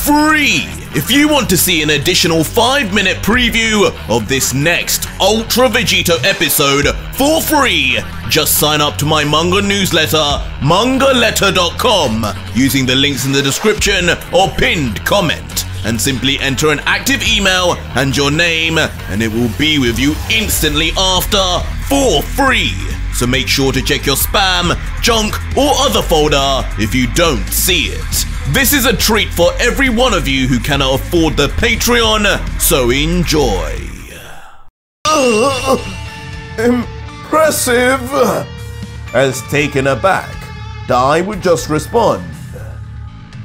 free. If you want to see an additional 5-minute preview of this next Ultra Vegito episode for free, just sign up to my manga newsletter, mangaletter.com, using the links in the description or pinned comment, and simply enter an active email and your name, and it will be with you instantly after for free. So make sure to check your spam, junk, or other folder if you don't see it. This is a treat for every one of you who cannot afford the Patreon, so enjoy. Impressive! As taken aback, Dai would just respond.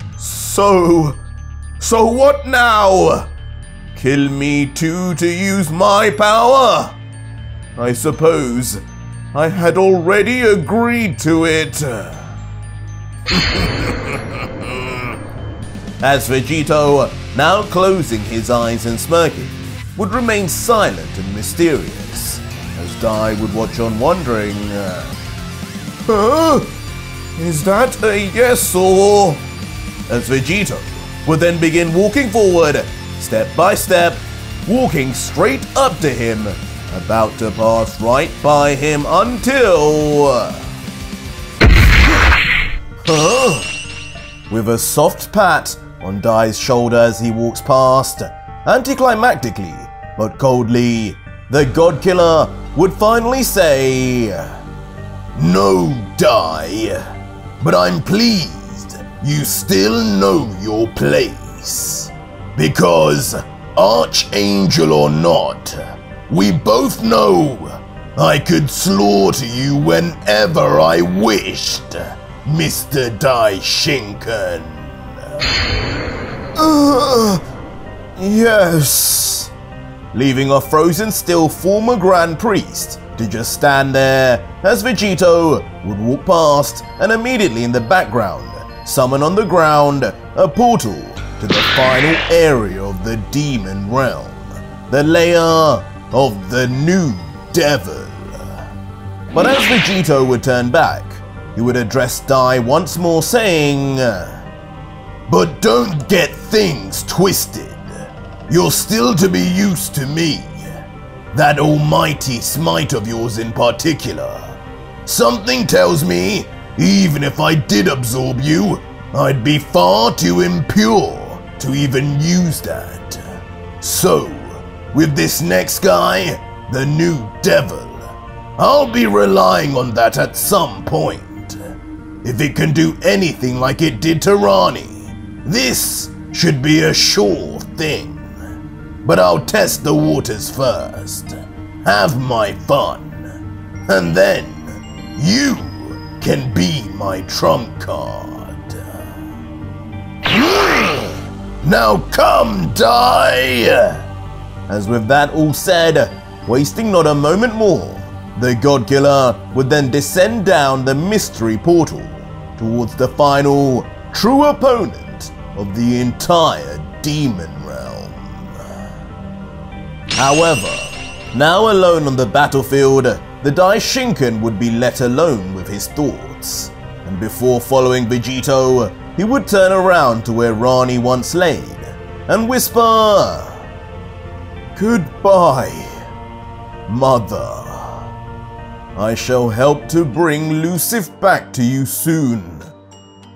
So what now? Kill me too to use my power? I suppose I had already agreed to it. As Vegito, now closing his eyes and smirking, would remain silent and mysterious, as Dai would watch on wondering, is that a yes or? As Vegito would then begin walking forward, step by step, walking straight up to him, about to pass right by him until... With a soft pat on Dai's shoulder as he walks past, anticlimactically but coldly, the God Killer would finally say, "No, Dai, but I'm pleased you still know your place. Because, Archangel or not, we both know I could slaughter you whenever I wished, Mr. Dai Shinken." Yes. Leaving a frozen still former Grand Priest to just stand there as Vegito would walk past and immediately in the background summon on the ground a portal to the final area of the demon realm, the lair of the new devil. But as Vegito would turn back, he would address Dai once more saying, "But don't get things twisted. You're still to be used to me. That almighty smite of yours in particular. Something tells me, even if I did absorb you, I'd be far too impure to even use that. So, with this next guy, the new devil, I'll be relying on that at some point. If it can do anything like it did to Rani, this should be a sure thing. But I'll test the waters first, have my fun, and then you can be my trump card. Now come, Dai!" As with that all said, wasting not a moment more, the God Killer would then descend down the mystery portal towards the final true opponent of the entire demon realm. However, now alone on the battlefield, the Dai Shinken would be let alone with his thoughts, and before following Vegito, he would turn around to where Rani once laid and whisper, "Goodbye, Mother. I shall help to bring Lucif back to you soon.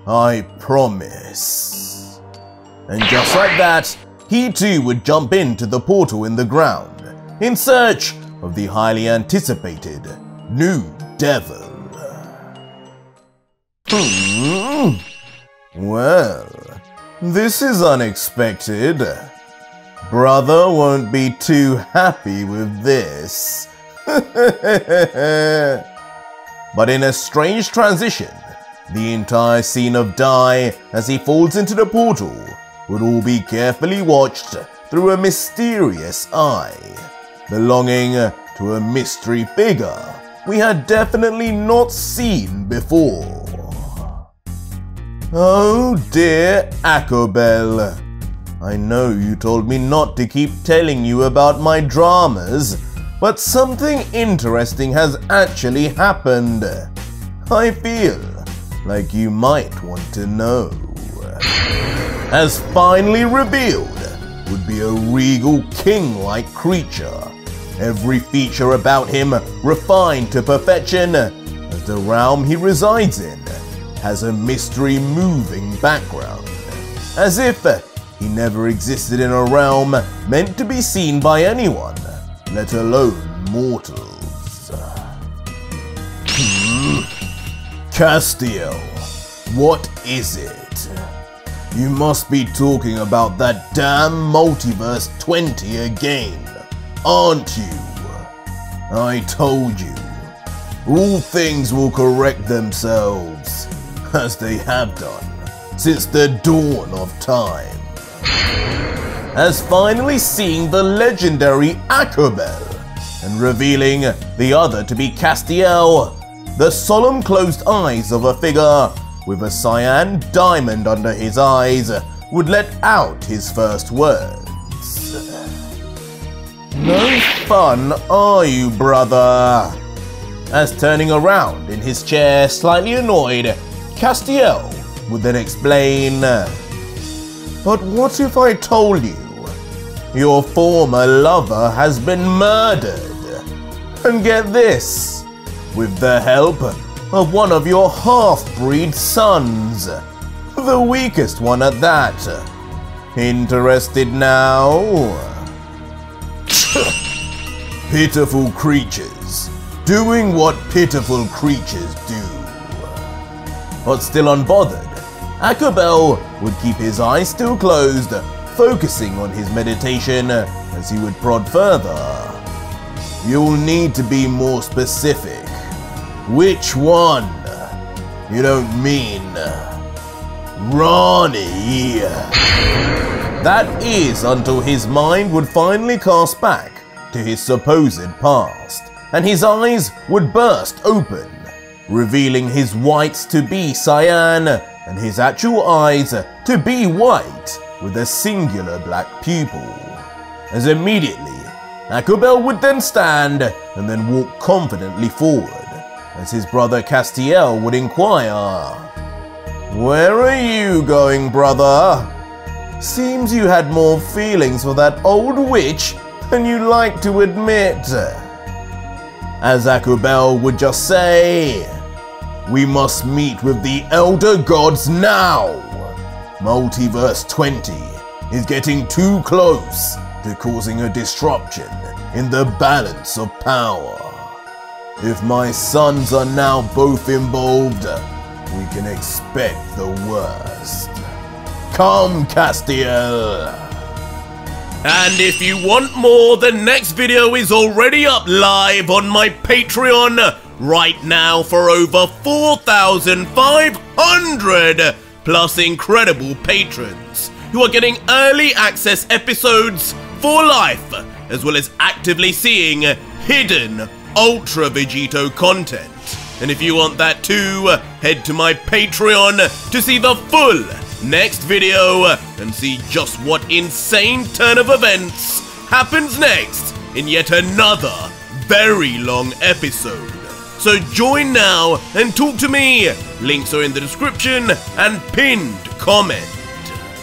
I promise." And just like that, he too would jump into the portal in the ground in search of the highly anticipated new devil. Well, this is unexpected. Brother won't be too happy with this. But in a strange transition, the entire scene of Dai as he falls into the portal would all be carefully watched through a mysterious eye, belonging to a mystery figure we had definitely not seen before. Oh dear Akobel, I know you told me not to keep telling you about my dramas, but something interesting has actually happened. I feel like you might want to know. as finally revealed, would be a regal king-like creature. Every feature about him refined to perfection, as the realm he resides in has a mystery-moving background, as if he never existed in a realm meant to be seen by anyone, let alone mortals. Castiel, what is it? You must be talking about that damn Multiverse 20 again, aren't you? I told you, all things will correct themselves, as they have done since the dawn of time. As finally seeing the legendary Akabel, and revealing the other to be Castiel, the solemn closed eyes of a figure with a cyan diamond under his eyes would let out his first words. No fun, are you, brother? As turning around in his chair, slightly annoyed, Castiel would then explain, but what if I told you your former lover has been murdered? And get this, with the help of one of your half-breed sons, the weakest one at that. Interested now? Pitiful creatures, doing what pitiful creatures do. But still unbothered, Akabel would keep his eyes still closed, focusing on his meditation as he would prod further. You'll need to be more specific. Which one? You don't mean Ronnie? That is until his mind would finally cast back to his supposed past, and his eyes would burst open, revealing his whites to be cyan and his actual eyes to be white with a singular black pupil. As immediately, Akabel would then stand and then walk confidently forward, as his brother Castiel would inquire, "Where are you going, brother? Seems you had more feelings for that old witch than you like to admit." As Akabel would just say, "We must meet with the Elder Gods now. Multiverse 20 is getting too close to causing a disruption in the balance of power. If my sons are now both involved, we can expect the worst. Come, Castiel." And if you want more, the next video is already up live on my Patreon right now for over 4,500 plus incredible patrons who are getting early access episodes for life, as well as actively seeing hidden Ultra Vegito content. And if you want that too, head to my Patreon to see the full next video and see just what insane turn of events happens next in yet another very long episode. So join now and talk to me. Links are in the description and pinned comment.